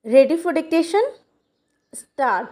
Ready for dictation? Start.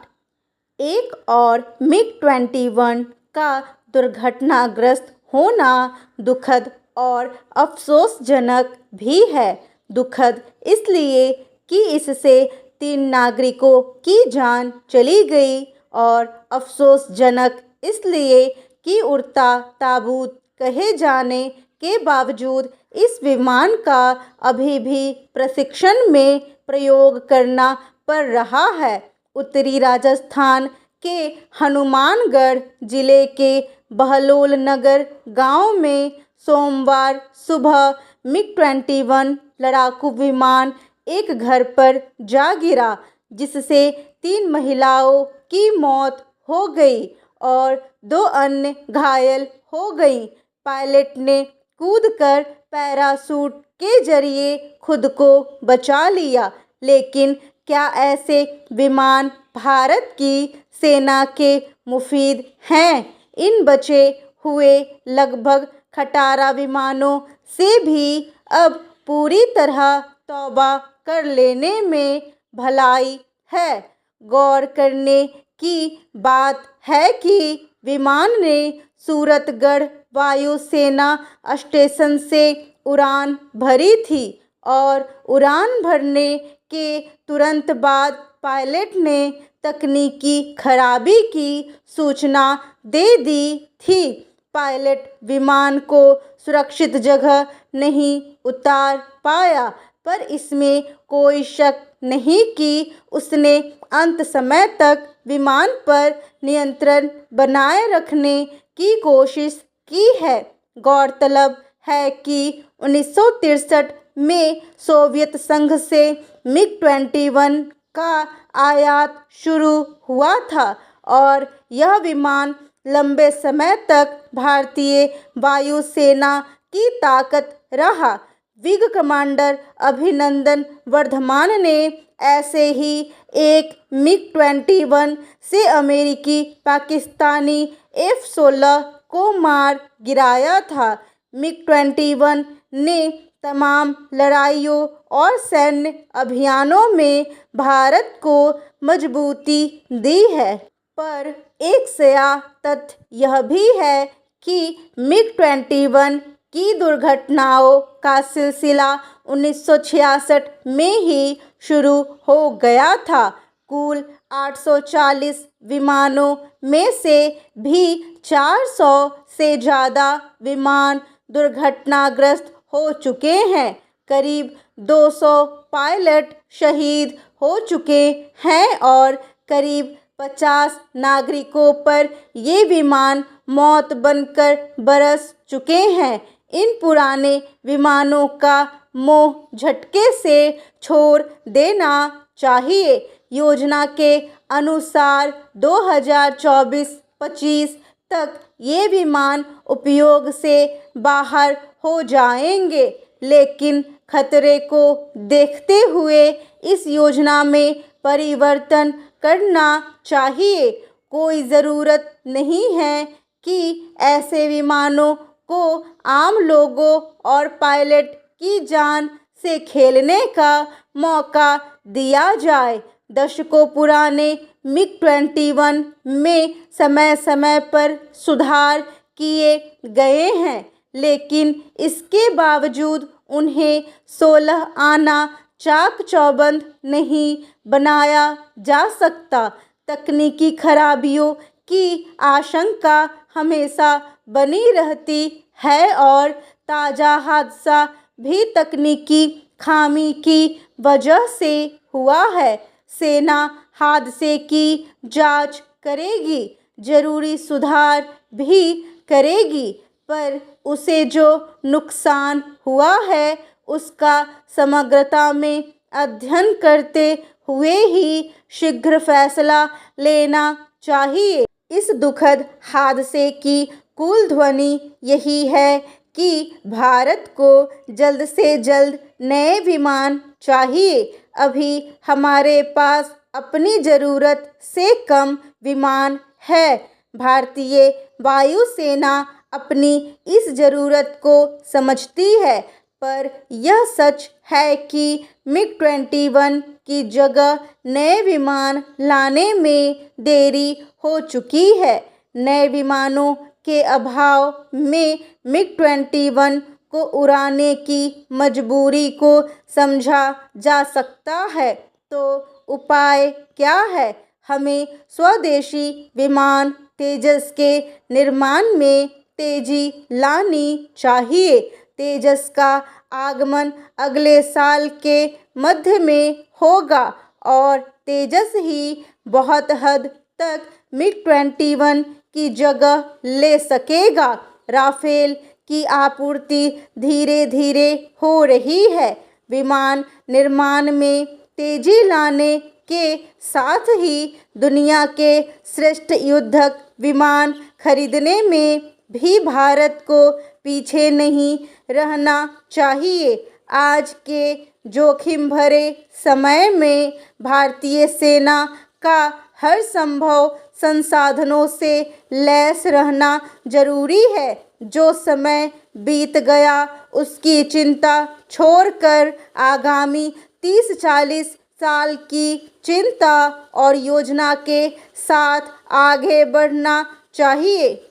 एक और MiG-21 का दुर्घटनाग्रस्त होना दुखद और अफसोसजनक भी है। दुखद इसलिए कि इससे 3 नागरिकों की जान चली गई और अफसोसजनक इसलिए कि उड़ता ताबूत कहे जाने के बावजूद इस विमान का अभी भी प्रशिक्षण में प्रयोग करना पड़ रहा है। उत्तरी राजस्थान के हनुमानगढ़ जिले के बहलोल नगर गांव में सोमवार सुबह MiG-21 लड़ाकू विमान एक घर पर जा गिरा, जिससे 3 महिलाओं की मौत हो गई और 2 अन्य घायल हो गईं। पायलट ने कूदकर पैराशूट के जरिए खुद को बचा लिया, लेकिन क्या ऐसे विमान भारत की सेना के मुफीद हैं? इन बचे हुए लगभग 18 विमानों से भी अब पूरी तरह तौबा कर लेने में भलाई है। गौर करने की बात है कि विमान ने सूरतगढ़ वायुसेना स्टेशन से उड़ान भरी थी और उड़ान भरने के तुरंत बाद पायलट ने तकनीकी खराबी की सूचना दे दी थी। पायलट विमान को सुरक्षित जगह नहीं उतार पाया, पर इसमें कोई शक नहीं कि उसने अंत समय तक विमान पर नियंत्रण बनाए रखने की कोशिश की है। गौरतलब है कि 1963 में सोवियत संघ से MiG-21 का आयात शुरू हुआ था और यह विमान लंबे समय तक भारतीय वायुसेना की ताकत रहा। विंग कमांडर अभिनंदन वर्धमान ने ऐसे ही एक MiG-21 से अमेरिकी पाकिस्तानी F-16 को मार गिराया था। MiG-21 ने तमाम लड़ाइयों और सैन्य अभियानों में भारत को मजबूती दी है, पर एक स्याह तथ्य यह भी है कि MiG-21 की दुर्घटनाओं का सिलसिला 1966 में ही शुरू हो गया था। कुल 840 विमानों में से भी 400 से ज़्यादा विमान दुर्घटनाग्रस्त हो चुके हैं। करीब 200 पायलट शहीद हो चुके हैं और करीब 50 नागरिकों पर ये विमान मौत बनकर बरस चुके हैं। इन पुराने विमानों का मोह झटके से छोड़ देना चाहिए। योजना के अनुसार 2024-25 तक ये विमान उपयोग से बाहर हो जाएंगे, लेकिन खतरे को देखते हुए इस योजना में परिवर्तन करना चाहिए। कोई ज़रूरत नहीं है कि ऐसे विमानों को आम लोगों और पायलट की जान से खेलने का मौका दिया जाए। दशकों पुराने MiG-21 में समय समय पर सुधार किए गए हैं, लेकिन इसके बावजूद उन्हें 16 आना चाक चौबंद नहीं बनाया जा सकता। तकनीकी खराबियों की आशंका हमेशा बनी रहती है और ताज़ा हादसा भी तकनीकी खामी की वजह से हुआ है। सेना हादसे की जांच करेगी, जरूरी सुधार भी करेगी, पर उसे जो नुकसान हुआ है उसका समग्रता में अध्ययन करते हुए ही शीघ्र फैसला लेना चाहिए। इस दुखद हादसे की कुल ध्वनि यही है कि भारत को जल्द से जल्द नए विमान चाहिए। अभी हमारे पास अपनी ज़रूरत से कम विमान है। भारतीय वायुसेना अपनी इस ज़रूरत को समझती है, पर यह सच है कि MiG-21 की जगह नए विमान लाने में देरी हो चुकी है। नए विमानों के अभाव में MiG-21 को उड़ाने की मजबूरी को समझा जा सकता है। तो उपाय क्या है? हमें स्वदेशी विमान तेजस के निर्माण में तेजी लानी चाहिए। तेजस का आगमन अगले साल के मध्य में होगा और तेजस ही बहुत हद तक MiG-21 की जगह ले सकेगा। राफेल की आपूर्ति धीरे धीरे हो रही है। विमान निर्माण में तेजी लाने के साथ ही दुनिया के श्रेष्ठ युद्धक विमान खरीदने में भी भारत को पीछे नहीं रहना चाहिए। आज के जोखिम भरे समय में भारतीय सेना का हर संभव संसाधनों से लैस रहना जरूरी है। जो समय बीत गया उसकी चिंता छोड़कर आगामी 30-40 साल की चिंता और योजना के साथ आगे बढ़ना चाहिए।